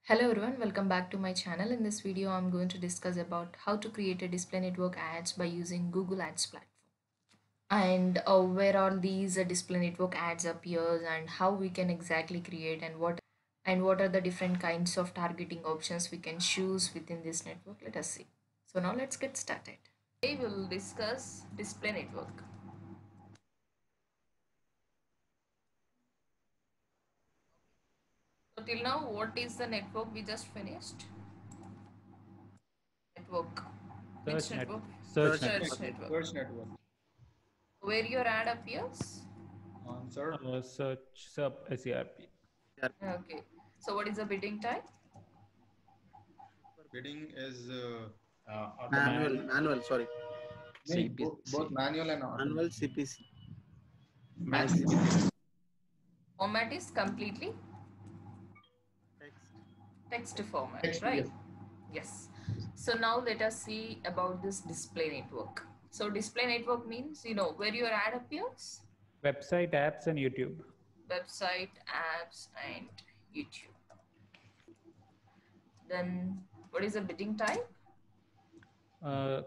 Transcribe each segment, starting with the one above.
Hello everyone, welcome back to my channel. In this video, I'm going to discuss about how to create a display network ads by using Google Ads platform. And where all these display network ads appears and how we can exactly create and what are the different kinds of targeting options we can choose within this network. Let us see. So now let's get started. Today we'll discuss display network. So till now, what is the network we just finished? Network. Which Search network? network. Search Search network. Search network. network. Search network. Where your ad appears? Answer. Search sub SERP. Okay. So what is the bidding type? Bidding is Man, automatic. Manual, sorry. Both CPC. manual and Manual automatic. CPC. Manual. Format is completely Text. text format, Text, right? yes. Yes. So now let us see about this display network. So display network means, where your ad appears? website, apps, and YouTube. Website, apps, and YouTube. Then what is the bidding type?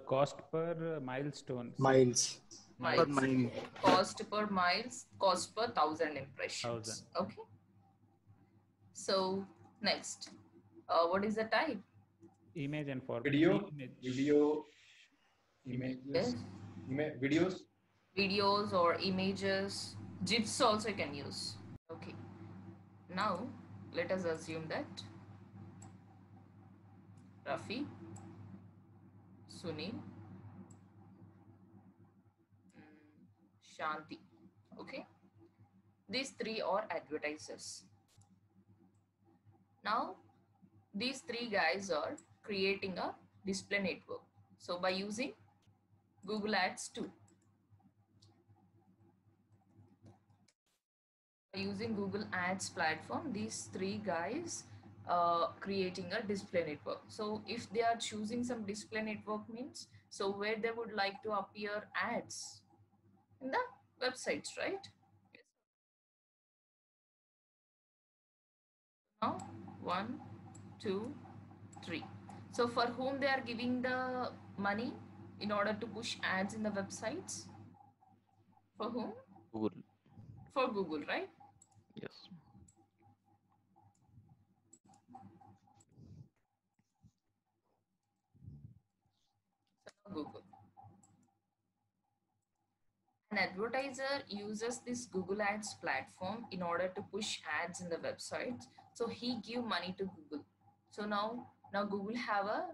Cost per milestones. Miles. For Miles. mine. Cost per miles, cost per 1,000 impressions. 1,000. Okay. So next, what is the type? Image and format. Video. Image. Video. Yes. Images. Videos. Videos or images. GIFs also you can use. Okay. Now let us assume that Rafi, Sunil, Shanti. Okay. These three are advertisers. Now these three guys are creating a display network. So by using Google Ads 2. Using Google Ads platform, these three guys creating a display network. So if they are choosing some display network means, so where they would like to appear ads in the websites, right? Yes. Now 1, 2, 3. So for whom they are giving the money in order to push ads in the websites? For whom? Google. For Google, right? Yes. So Google. An advertiser uses this Google Ads platform in order to push ads in the websites. So he give money to Google. So now Google have a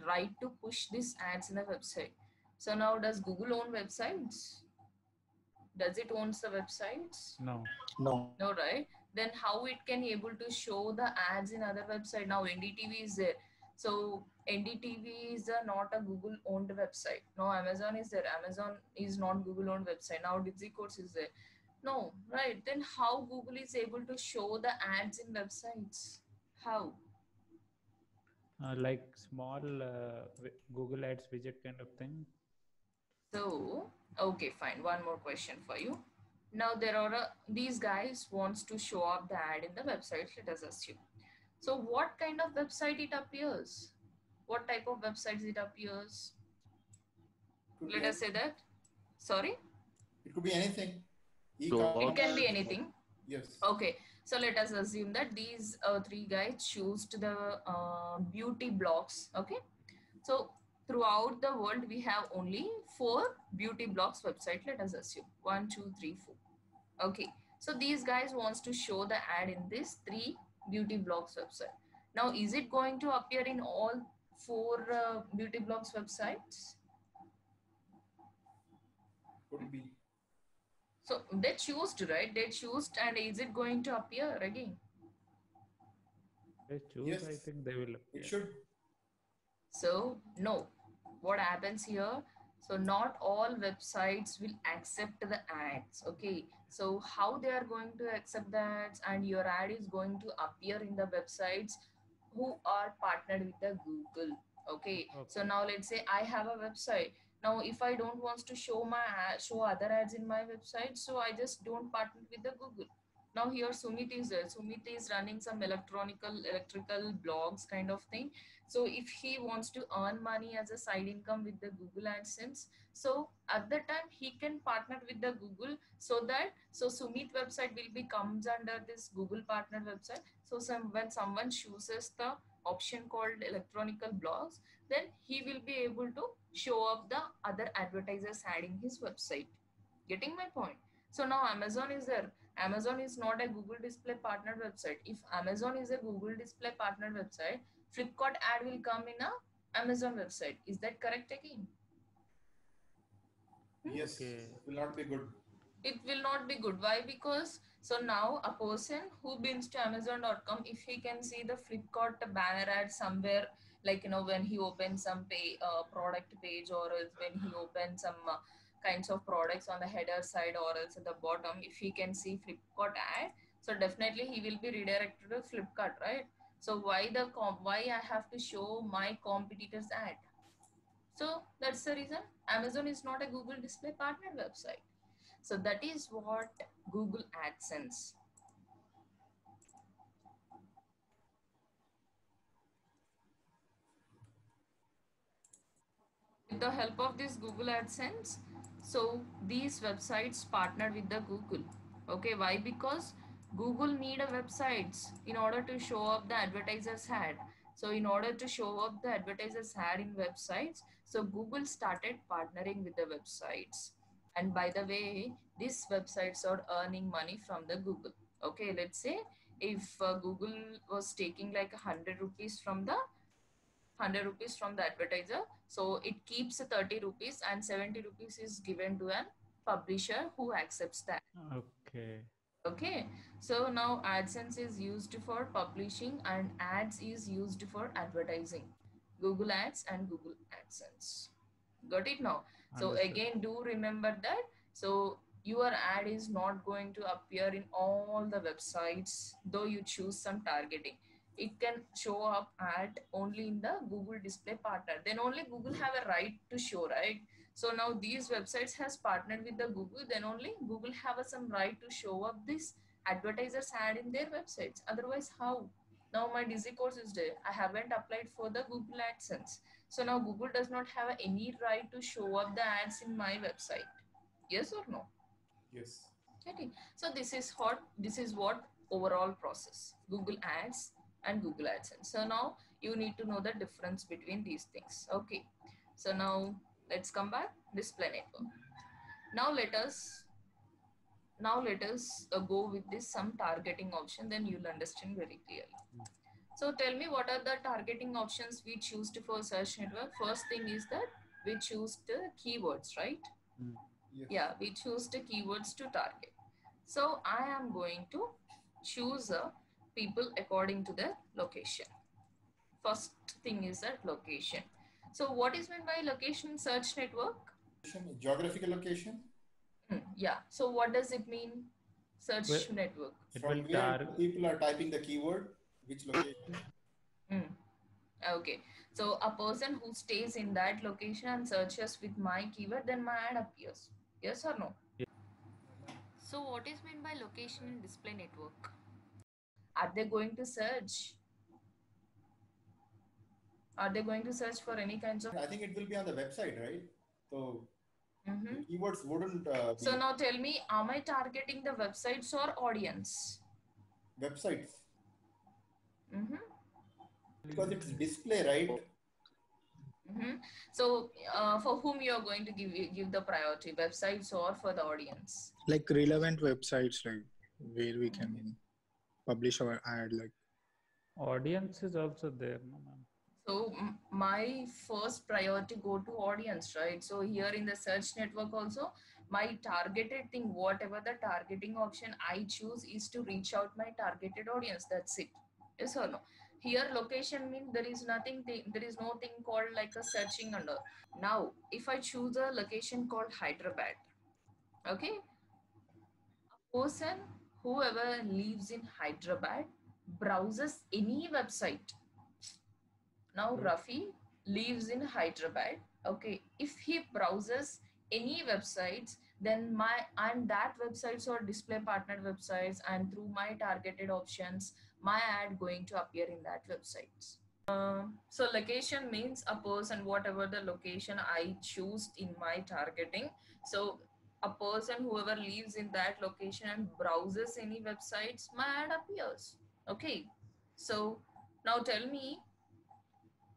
right to push these ads in the website. So now does Google own websites? Does it owns the websites? No. No. No, right? Then how it can able to show the ads in other website? Now NDTV is there. So NDTV is not a Google owned website. No, Amazon is there. Amazon is not Google owned website. Now Disney Course is there. No, right? Then how Google is able to show the ads in websites? How? Like small Google Ads widget kind of thing. So, okay, fine. One more question for you. Now there are these guys wants to show up the ad in the website. Let us assume. So what kind of website it appears? What type of websites it appears? Let us say that. Sorry? It could be anything. It can be anything. Yes. Okay. So let us assume that these three guys choose to the beauty blogs. Okay. So throughout the world, we have only 4 beauty blogs website. Let us assume 1, 2, 3, 4. Okay. So these guys wants to show the ad in this 3 beauty blogs website. Now, is it going to appear in all 4 beauty blogs websites? Could be. So they choose, right? They choose, and is it going to appear again? They choose, Yes. I think they will appear. It should. So no. What happens here? So not all websites will accept the ads. Okay. So how they are going to accept the ads, and your ad is going to appear in the websites who are partnered with the Google. Okay. So now let's say I have a website. Now if I don't want to show my show other ads in my website, so I just don't partner with the Google. Now here Sumit is there. Sumit is running some electrical blogs kind of thing. So if he wants to earn money as a side income with the Google AdSense, so at that time he can partner with the Google, so Sumit website will be comes under this Google partner website. So when someone chooses the option called electronical blogs, then he will be able to show up the other advertisers adding his website. Getting my point? So now Amazon is there. Amazon is not a Google Display partner website. If Amazon is a Google Display partner website, Flipkart ad will come in a Amazon website. Is that correct again? Yes, Okay. it will not be good. It will not be good. Why? Because so now a person who bins to Amazon.com, if he can see the Flipkart banner ad somewhere, like when he opens some product page, or else when he opens some kinds of products on the header side, or else at the bottom, if he can see Flipkart ad, so definitely he will be redirected to Flipkart, right? So why I have to show my competitors ad? So that's the reason Amazon is not a Google Display partner website. So that is what Google AdSense. With the help of this Google AdSense, so these websites partner with the Google. Okay, why? Because Google need a websites in order to show up the advertisers ad. So in order to show up the advertisers ad in websites, so Google started partnering with the websites. And by the way, these websites are earning money from the Google. Okay, let's say if Google was taking like 100 rupees from the advertiser, so it keeps 30 rupees and 70 rupees is given to an publisher who accepts that. Okay. Okay, so now AdSense is used for publishing and ads is used for advertising. Google Ads and Google AdSense. Got it now? So Understood. again, do remember that. So your ad is not going to appear in all the websites, though you choose some targeting. It can show up ad only in the Google Display partner. Then only Google have a right to show, right? So now these websites has partnered with the Google, then only Google have some right to show up this advertisers ad in their websites. Otherwise, how? Now my Dizzy course is there. I haven't applied for the Google AdSense. So now Google does not have any right to show up the ads in my website. Yes or no? Yes. Okay. So this is what overall process. Google Ads and Google AdSense. So now you need to know the difference between these things. Okay. So now let's come back display network. Now let us go with this some targeting option, then you'll understand very clearly. So tell me, what are the targeting options we choose for search network? First thing is that we choose the keywords, right? Yes. Yeah, we choose the keywords to target. So I am going to choose people according to their location. First thing is that location. So what is meant by location in search network? Geographical location. Yeah. So what does it mean? Search Well, network. It From will where people are typing the keyword, which location? Okay. So a person who stays in that location and searches with my keyword, then my ad appears. Yes or no? Yeah. So what is meant by location in display network? Are they going to search? Are they going to search for any kinds of? I think it will be on the website, right? So Mm-hmm. the keywords wouldn't be So now tell me, am I targeting the websites or audience? websites, Mm-hmm. because it's display, right? Mm-hmm. So for whom you are going to give the priority, websites or for the audience? Like relevant websites, like where we can publish our ad, like audience is also there, no, ma'am? So my first priority go to audience, right? So here in the search network also, my targeted thing, whatever the targeting option I choose is to reach out my targeted audience. That's it. Yes or no? Here location means there is nothing, there is no thing called like a searching under. Now, if I choose a location called Hyderabad, okay? A person, whoever lives in Hyderabad, browses any website. Now Rafi lives in Hyderabad. Okay, if he browses any websites, then and that websites or display partnered websites, and through my targeted options, my ad going to appear in that websites. So location means a person, whatever the location I choose in my targeting. So a person, whoever lives in that location and browses any websites, my ad appears. Okay. So now tell me,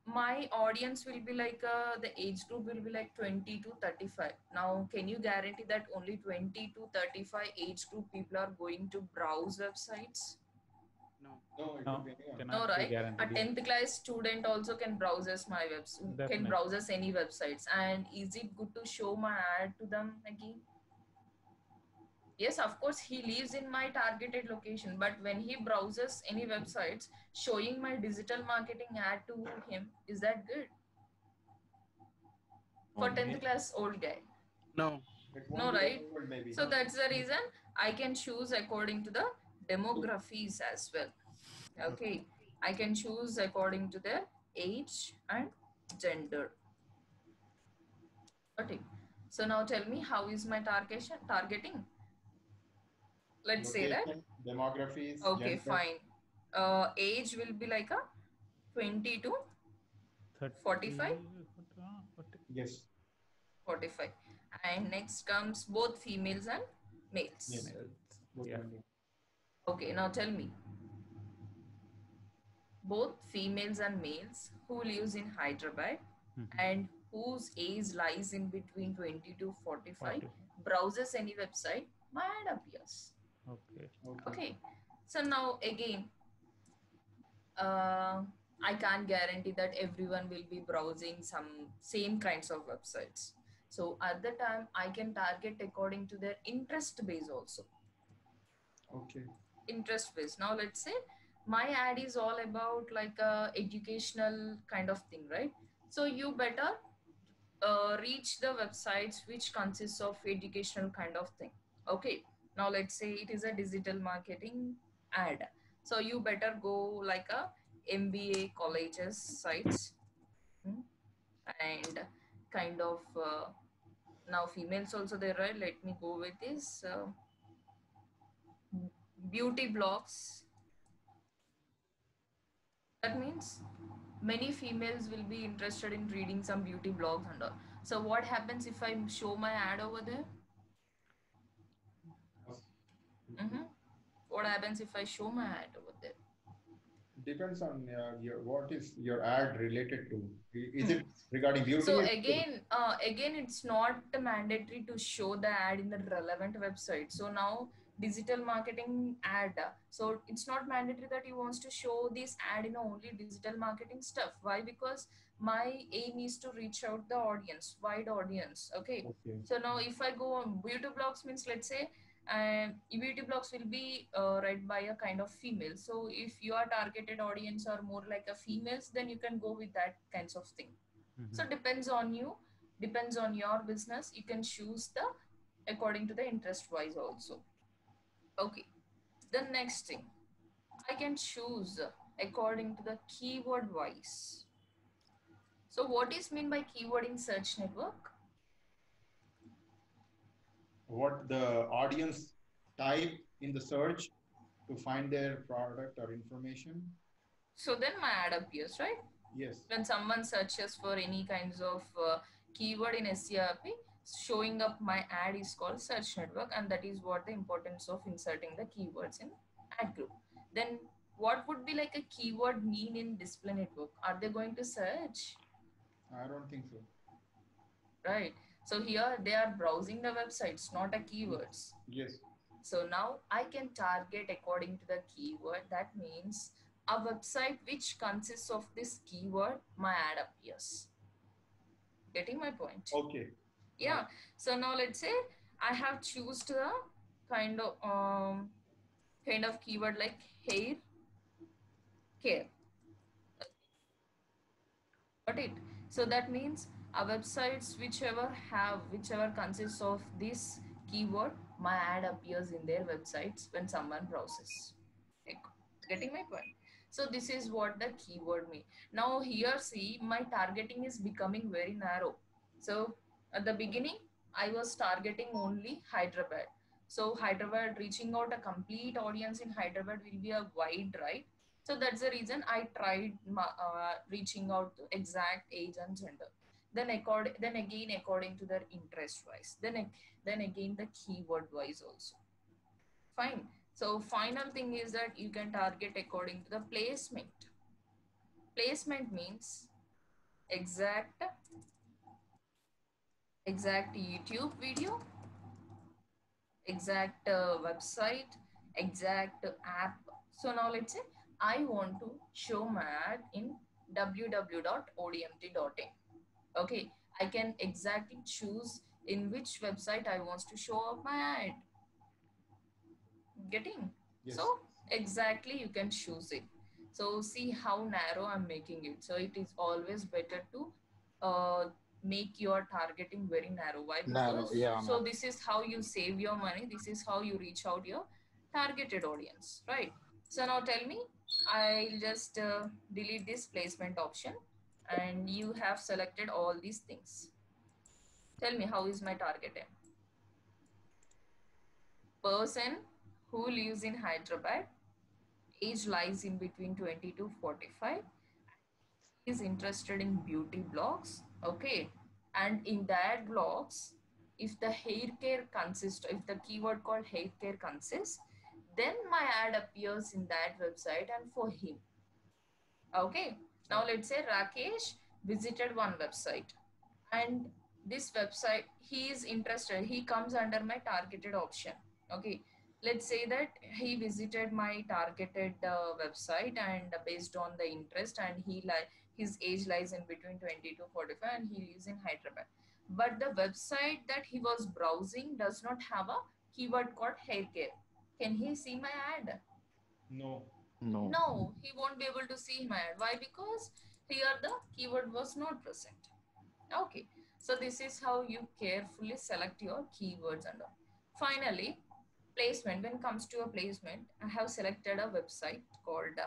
my audience will be like the age group will be like 20 to 35. Now can you guarantee that only 20 to 35 age group people are going to browse websites? No, it No, could be anyone. cannot No, be right? A guaranteed. 10th class student also can browses my webs, can Definitely. browses any websites. And is it good to show my ad to them again? Yes, of course, he lives in my targeted location, but when he browses any websites, showing my digital marketing ad to him, is that good? For 10th class old guy? No. It won't No, be right? everyone, maybe. So that's the reason I can choose according to the demographies as well. Okay, I can choose according to their age and gender. Okay, so now tell me, how is my targeting? Let's say that. Location, demographies. Okay, gender. fine. Age will be like a 20 to 45? 40. Yes. 45. And next comes both females and males. Yes. Both Yeah. men. Okay, now tell me. Both females and males who lives in Hyderabad and whose age lies in between 20 to 45 browses any website, my ad appears. Okay. Okay. So now again, I can't guarantee that everyone will be browsing some same kinds of websites. So at the time, I can target according to their interest base also. Okay. Interest base. Now let's say my ad is all about like a educational kind of thing, right? So you better reach the websites which consists of educational kind of thing. Okay. Now let's say it is a digital marketing ad. So you better go like a MBA colleges sites and kind of now females also there, right? Let me go with this beauty blogs. That means many females will be interested in reading some beauty blogs and all. So what happens if I show my ad over there? What happens if I show my ad over there? Depends on what is your ad related to. Is it regarding beauty? So again, it's not mandatory to show the ad in the relevant website. So now digital marketing ad. So it's not mandatory that you wants to show this ad in only digital marketing stuff. Why? Because my aim is to reach out the audience, wide audience. Okay. So now if I go on beauty blogs, means let's say beauty blogs will be read by a kind of female. So if your targeted audience are more like a females, then you can go with that kinds of thing. So depends on you, depends on your business. You can choose the according to the interest wise also. Okay. The next thing, I can choose according to the keyword wise. So what is mean by keyword in search network? What the audience type in the search to find their product or information. So then my ad appears, right? Yes. When someone searches for any kinds of keyword in SERP, showing up my ad is called search network, and that is what the importance of inserting the keywords in ad group. Then what would be like a keyword mean in display network? Are they going to search? I don't think so. Right. So here they are browsing the websites, not a keywords. Yes. So now I can target according to the keyword. That means a website which consists of this keyword, my ad appears. Getting my point? Okay. Yeah. So now let's say I have chosen the kind of keyword like hair care. Got it? So that means our websites whichever consists of this keyword, my ad appears in their websites when someone browses. Getting my point? So this is what the keyword means. Now here see, my targeting is becoming very narrow. So at the beginning, I was targeting only Hyderabad. So Hyderabad, reaching out a complete audience in Hyderabad will be a wide, right? So that's the reason I tried reaching out to exact age and gender. Then again according to their interest wise. Then again the keyword wise also. Fine. So final thing is that you can target according to the placement. Placement means exact YouTube video, exact website, exact app. So now let's say I want to show my ad in www.odmt.in. Okay, I can exactly choose in which website I want to show up my ad. Getting? Yes. So exactly you can choose it. So see how narrow I'm making it. So it is always better to make your targeting very narrow. Why? Narrow, Because yeah, so ma'am. this is how you save your money. This is how you reach out your targeted audience, right? So now tell me, I'll just delete this placement option, and you have selected all these things. Tell me, how is my targeting? Person who lives in Hyderabad, age lies in between 20 to 45, is interested in beauty blogs. Okay, and in that blogs, if the hair care consists, if the keyword called hair care consists, then my ad appears in that website and for him. Okay, now let's say Rakesh visited one website, and this website, he is interested, he comes under my targeted option. Okay, let's say that he visited my targeted website, and based on the interest, and his age lies in between 20 to 45, and he lives in Hyderabad, but the website that he was browsing does not have a keyword called hair care. Can he see my ad? No. No, he won't be able to see my ad. Why? Because here the keyword was not present. Okay, so this is how you carefully select your keywords and all. Finally, placement. When it comes to a placement, I have selected a website called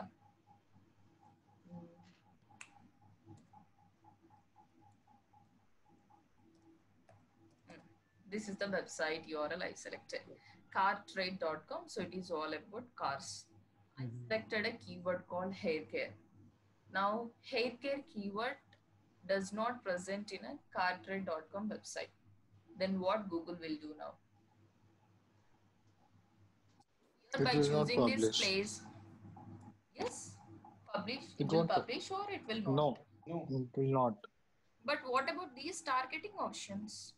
this is the website URL I selected, cartrade.com. So it is all about cars. I selected a keyword called hair care. Now, hair care keyword does not present in a cartrade.com website. Then what Google will do now? Here, It by will not choosing this publish. place, yes, publish. It It will won't publish or it will not. No, No. it will not. But what about these targeting options?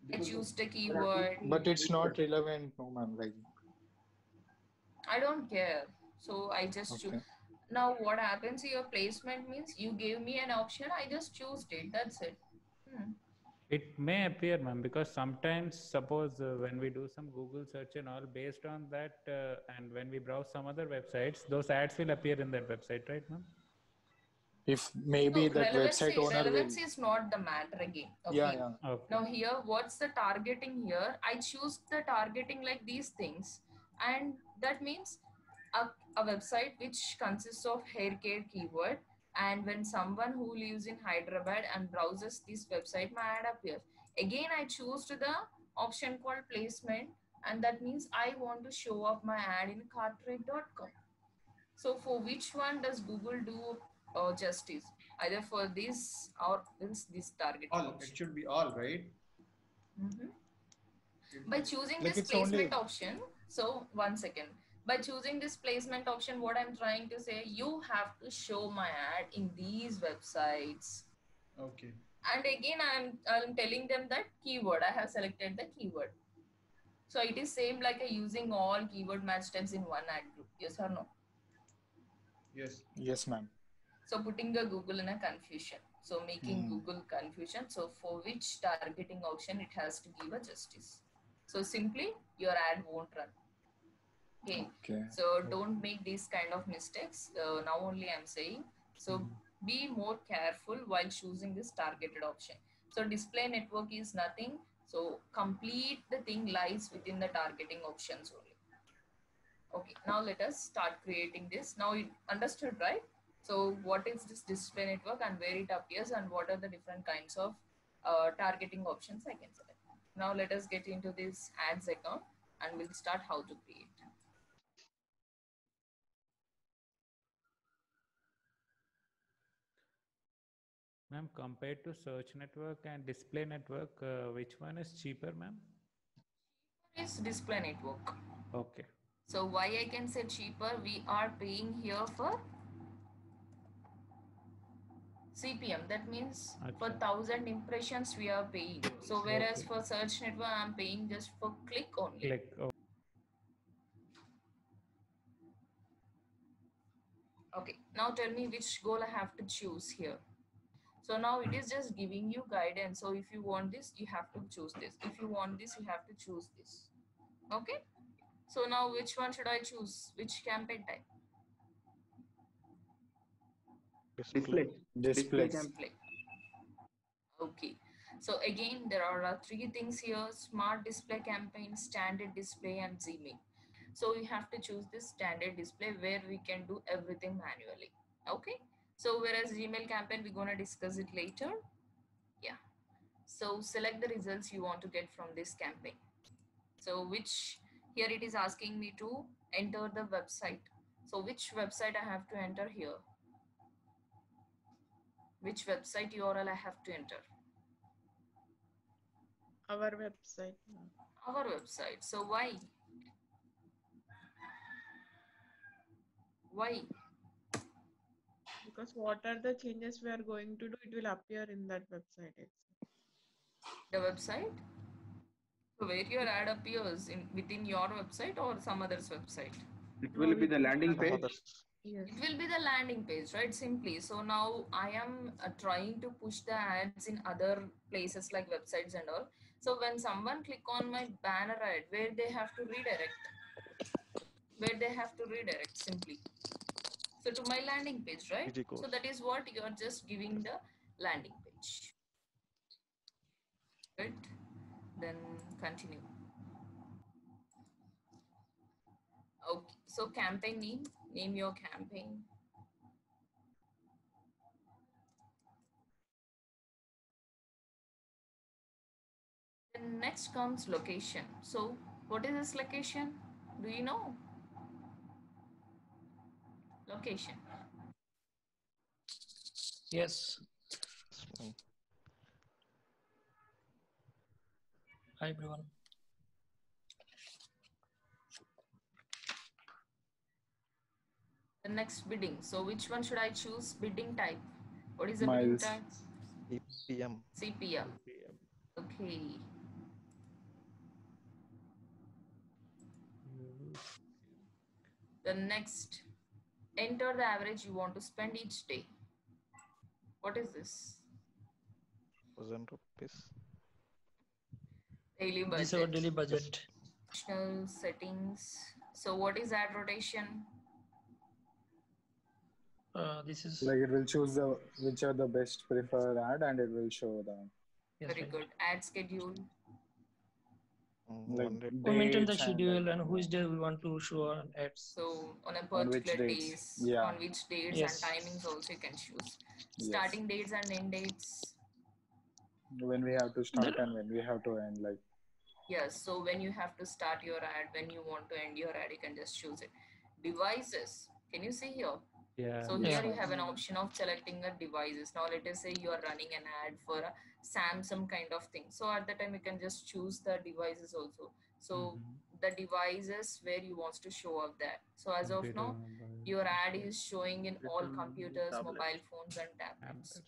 I Because choose the there are keyword. two But it's not keywords. relevant, no, ma'am. Like, I don't care. So I just choose. okay. Now what happens here? Placement means you gave me an option. I just chose it. That's it. It may appear, ma'am, because sometimes, suppose when we do some Google search and all, based on that, and when we browse some other websites, those ads will appear in that website, right, ma'am? If maybe So that website owner relevance will. is not the matter again. Okay. Yeah, yeah. Okay. Now here, what's the targeting here? I choose the targeting like these things, and that means a website which consists of hair care keyword, and when someone who lives in Hyderabad and browses this website, my ad appears. Again, I choose to the option called placement, and that means I want to show up my ad in cartrade.com. So for which one does Google do justice? Either for this or this target All. option. It should be all, right? By choosing Like this it's only- placement option, so one second. By choosing this placement option, what I'm trying to say, you have to show my ad in these websites. Okay. And again, I'm telling them that keyword. I have selected the keyword. So it is same like using all keyword match steps in one ad group. Yes or no? Yes. Yes, ma'am. So putting the Google in a confusion. So making Google confusion. So for which targeting option it has to give a justice. So simply your ad won't run. Okay. So don't make these kind of mistakes. Now only I'm saying. So be more careful while choosing this targeted option. So display network is nothing. So complete the thing lies within the targeting options only. Okay, now let us start creating this. Now you understood, right? So what is this display network and where it appears and what are the different kinds of targeting options I can select. Now let us get into this ads account and we'll start how to create. Ma'am, compared to search network and display network, which one is cheaper, ma'am? It's display network. Okay. So why I can say cheaper, we are paying here for CPM. That means for 1,000 impressions we are paying. So whereas for search network, I'm paying just for click only. Click. Oh. Okay, now tell me which goal I have to choose here. So now it is just giving you guidance. So if you want this, you have to choose this. If you want this, you have to choose this. Okay. So now which one should I choose? Which campaign type? Display. Okay. So again, there are three things here: smart display campaign, standard display, and Gmail. So you have to choose this standard display where we can do everything manually. Okay. So whereas Gmail campaign, we're gonna discuss it later. Yeah. So select the results you want to get from this campaign. So which here it is asking me to enter the website. So which website I have to enter here? Which website URL I have to enter? Our website. Our website. So why? Why? Because what are the changes we are going to do, it will appear in that website itself. The website? So where your ad appears within your website or some other's website? It will be the landing page. Yes. It will be the landing page, right? Simply. So now I am trying to push the ads in other places like websites and all. So when someone click on my banner ad, where they have to redirect? Where they have to redirect simply. So to my landing page, right? So that is what you are just giving the landing page. Right? Then continue. Okay. So campaign name. Name your campaign. Then next comes location. So what is this location? Do you know? Location. Yes. Hi everyone. The next bidding. So which one should I choose? Bidding type. What is the bidding Miles. type? CPM. CPM. Okay. The next, enter the average you want to spend each day. What is this? 1,000 rupees. Daily budget. This is our daily budget. Additional settings. So what is ad rotation? This is Like it will choose which are the best preferred ad and it will show them. yes, Very right. good. Ad schedule. Like 100. We maintain the dates and schedule like, and which day we want to show our ads. So on a On which particular dates? days, Yeah. on which dates Yes. and timings also you can choose. Yes. Starting dates and end dates. When we have to start and when we have to end, like Yes, so when you have to start your ad, when you want to end your ad, you can just choose it. Devices. Can you see here? Yeah. So here Yeah. you have an option of selecting the devices. Now let us say you are running an ad for a Samsung kind of thing. So at that time you can just choose the devices also. So the devices where you want to show up that. So as of now, your ad is showing in all computers, mobile phones and tablets.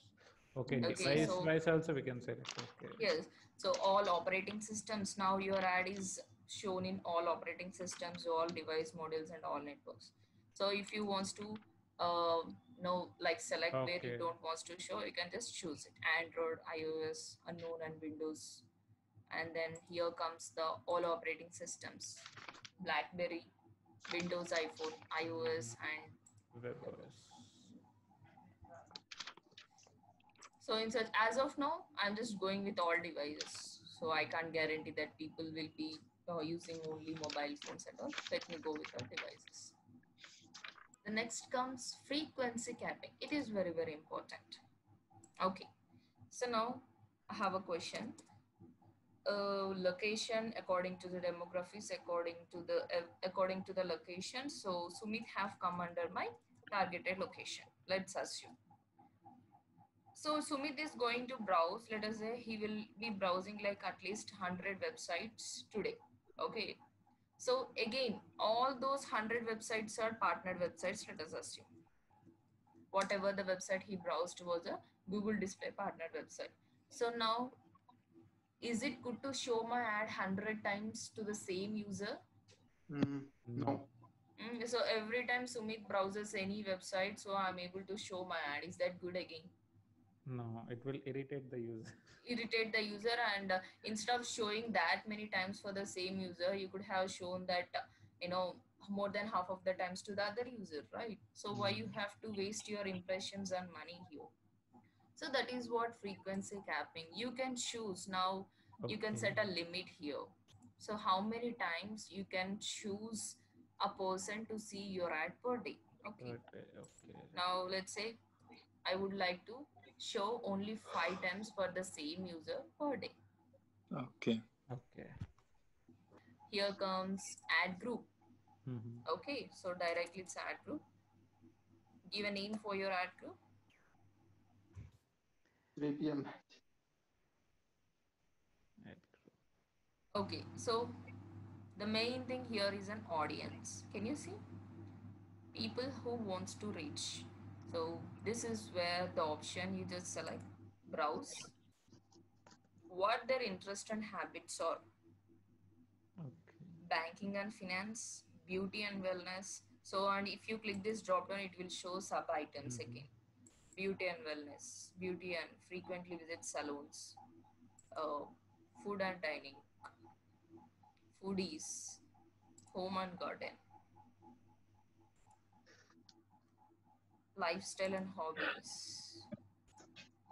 Okay. Okay, so- Device also we can select. Okay. Yes. So all operating systems, now your ad is shown in all operating systems, all device models and all networks. So if you want to like select where you Okay. don't want to show, you can just choose it. Android, iOS, unknown and Windows. And then here comes the all operating systems. BlackBerry, Windows, iPhone, iOS and WebOS. so in such, as of now, I'm just going with all devices. So I can't guarantee that people will be using only mobile phones and all. Let me go with all devices. The next comes frequency capping. It is very, very important. Okay. So now I have a question. location according to the demographics, according to the location. So Sumit have come under my targeted location. Let's assume. So Sumit is going to browse. Let us say he will be browsing like at least 100 websites today. Okay. So again, all those 100 websites are partnered websites. Let us assume whatever the website he browsed was a Google Display partnered website. So now, is it good to show my ad 100 times to the same user? No. So every time Sumit browses any website, so I'm able to show my ad. Is that good again? No, it will irritate the user. Irritate the user, and instead of showing that many times for the same user, you could have shown that more than half of the times to the other user, right? So why you have to waste your impressions and money here? So that is what frequency capping. You can choose now. You can set a limit here. So how many times you can choose a person to see your ad per day? Okay. Now let's say I would like to show only 5 times for the same user per day. Okay. Here comes ad group. Okay, so directly it's ad group. Give a name for your ad group. 3 p.m. Okay, so the main thing here is an audience. Can you see? People who wants to reach. So this is where the option you just select, browse, what their interest and habits are. Banking and finance, beauty and wellness. So, and if you click this drop down, it will show sub items again. Beauty and wellness, beauty and frequently visit salons, food and dining, foodies, home and garden, lifestyle and hobbies.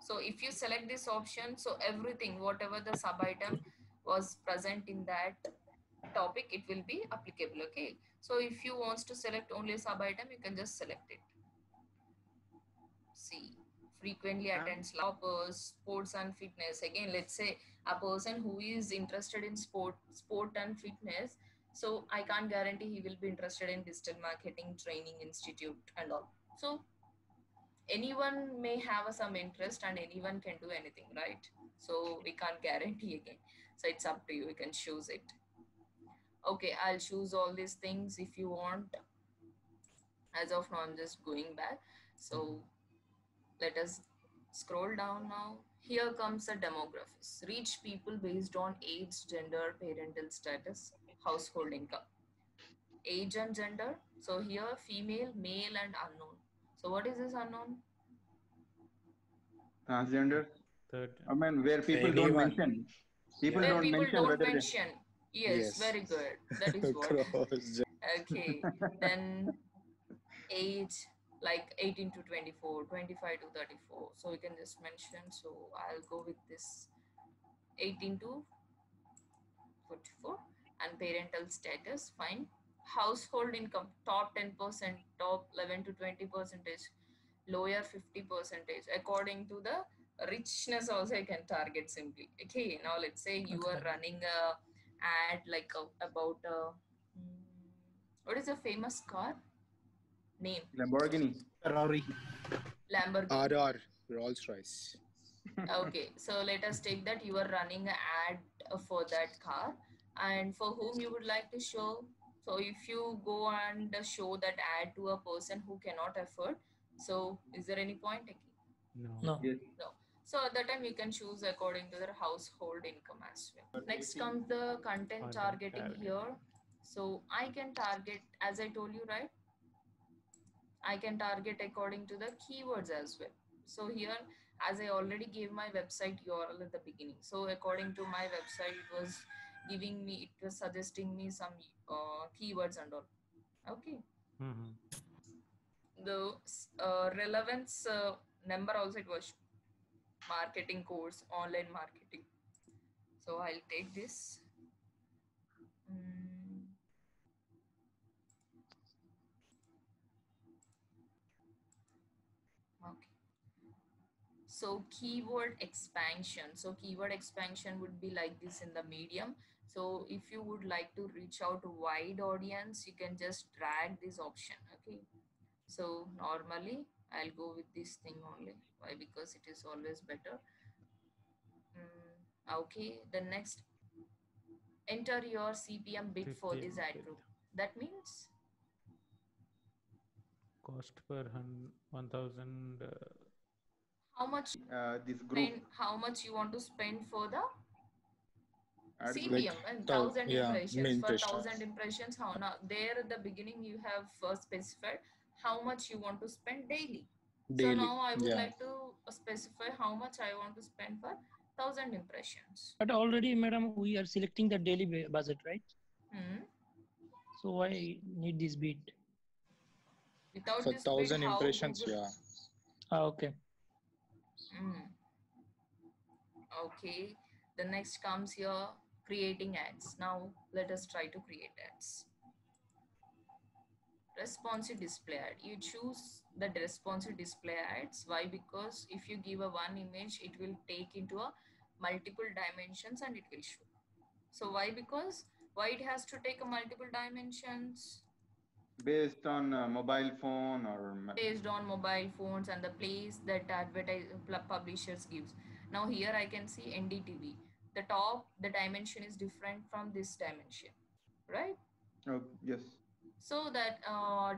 So if you select this option, so everything, whatever the sub item was present in that topic, it will be applicable. Okay. So if you want to select only sub item, you can just select it. See, frequently attends shoppers, sports and fitness. Again, let's say a person who is interested in sport and fitness. So I can't guarantee he will be interested in digital marketing training institute and all. So anyone may have some interest and anyone can do anything, right? So we can't guarantee again. So it's up to you. You can choose it. Okay, I'll choose all these things if you want. As of now, I'm just going back. So let us scroll down now. Here comes the demographics. Reach people based on age, gender, parental status, household income. Age and gender. So here female, male and unknown. So what is this unknown? Transgender. I mean, where people Anyone. don't mention. People Where don't people mention don't whether they... mention. Yes, very good. That is what. Okay. Then age like 18 to 24, 25 to 34. So we can just mention. So I'll go with this 18 to 44. And parental status, fine. Household income, top 10%, top 11 to 20%, lower 50%. According to the richness also I can target simply. Okay, now let's say you are running a ad like about what is a famous car name? Lamborghini. Ferrari. Lamborghini. RR. Rolls Royce. Okay, so let us take that you are running an ad for that car, and for whom you would like to show. So if you go and show that ad to a person who cannot afford, so is there any point? No. Yes. No. So at that time you can choose according to their household income as well. Next comes the content targeting here. So I can target, as I told you, right? I can target according to the keywords as well. So here, as I already gave my website URL at the beginning. So according to my website, it was giving me, it was suggesting me some keywords and all. Okay. The relevance number also, it was marketing course, online marketing. So I'll take this. Okay. So keyword expansion. So keyword expansion would be like this in the Medium. So if you would like to reach out to wide audience, you can just drag this option. Okay. So normally I'll go with this thing only. Why? Because it is always better. Okay. The next, enter your CPM bid for this ad group. That means cost per 1,000. how much this group how much you want to spend for the ad group. CPM and 1,000 impressions. For impressions. 1,000 impressions, how now there at the beginning you have specified how much you want to spend daily. So now I would like to specify how much I want to spend for 1,000 impressions. But already, madam, we are selecting the daily budget, right? So why need this bid? Without For this 1,000 bid, how impressions, Google... Okay. Okay. The next comes here, creating ads. Now let us try to create ads. Responsive display ad. You choose the responsive display ads. Why? Because if you give a one image, it will take into a multiple dimensions and it will show. So why? Because why it has to take a multiple dimensions? Based on mobile phone or based on mobile phones and the place that publishers gives. Now here I can see NDTV. The top, the dimension is different from this dimension, right? Oh, yes. So that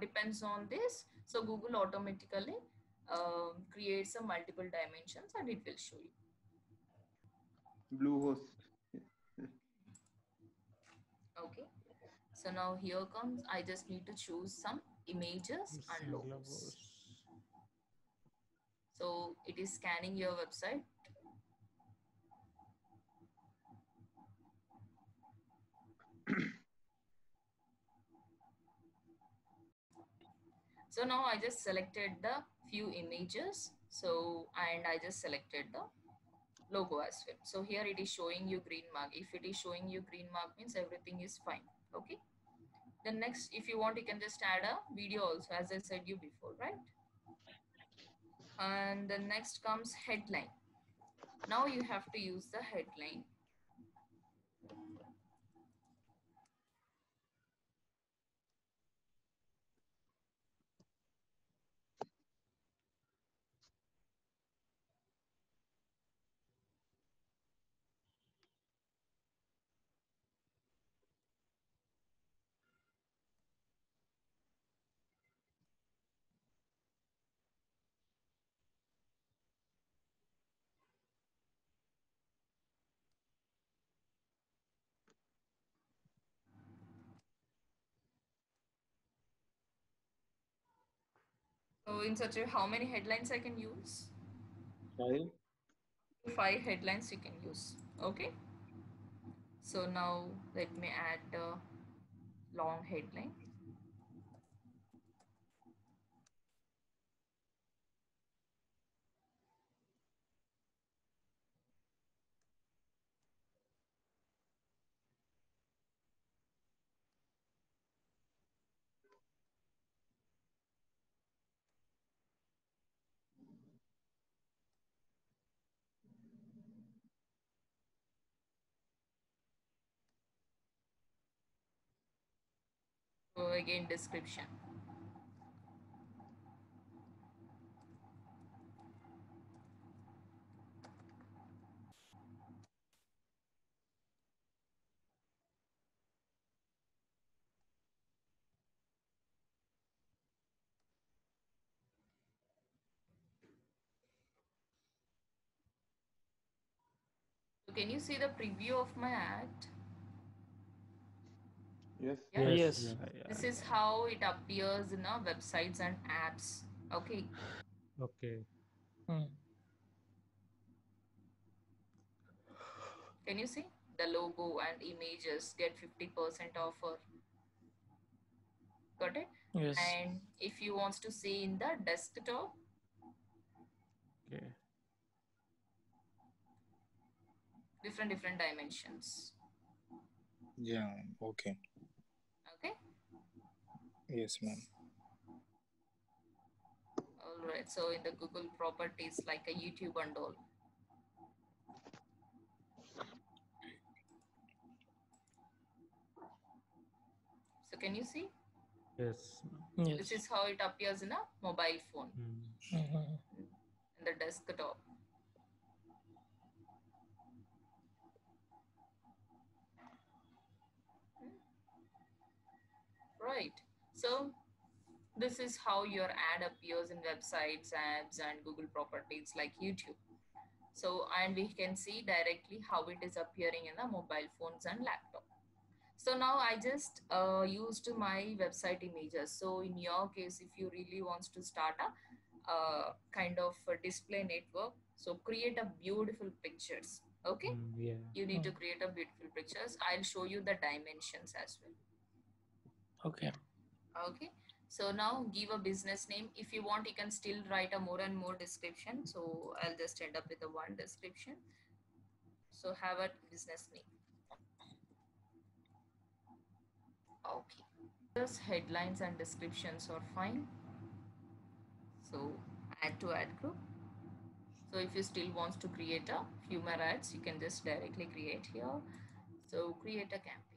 depends on this. So Google automatically creates a multiple dimensions and it will show you. Bluehost. Okay. So now here comes, I just need to choose some images and logos. So it is scanning your website. So now I just selected the few images. So, and I just selected the logo as well. So here it is showing you green mark. If it is showing you green mark means everything is fine. Okay. Then next, if you want, you can just add a video also, as I said you before, right? And the next comes headline. Now you have to use the headline. So in such a, how many headlines I can use? 5. 5 headlines you can use. Okay. So now let me add a long headline. So again, description. So can you see the preview of my ad? Yes. Yeah? Yes. This is how it appears in our websites and apps. Okay. Okay. Can you see the logo and images get 50% offer? Got it? Yes. And if you want to see in the desktop, Okay. different dimensions. Yeah. Okay. Okay. Yes, ma'am. All right? So in the Google properties like a YouTube and all. So can you see? Yes. Yes. This is how it appears in a mobile phone, Mhm. in the desktop. Right. So this is how your ad appears in websites, apps, and Google properties like YouTube. So, and we can see directly how it is appearing in the mobile phones and laptop. So now I just used my website images. So in your case, if you really wants to start a kind of a display network, so create a beautiful pictures. Okay. Yeah. You need to create a beautiful pictures. I'll show you the dimensions as well. Okay. Okay. So now give a business name. If you want, you can still write a more and more description. So I'll just end up with a one description. So have a business name. Okay. Just headlines and descriptions are fine. So add to ad group. So if you still want to create a few more ads, you can just directly create here. So create a campaign.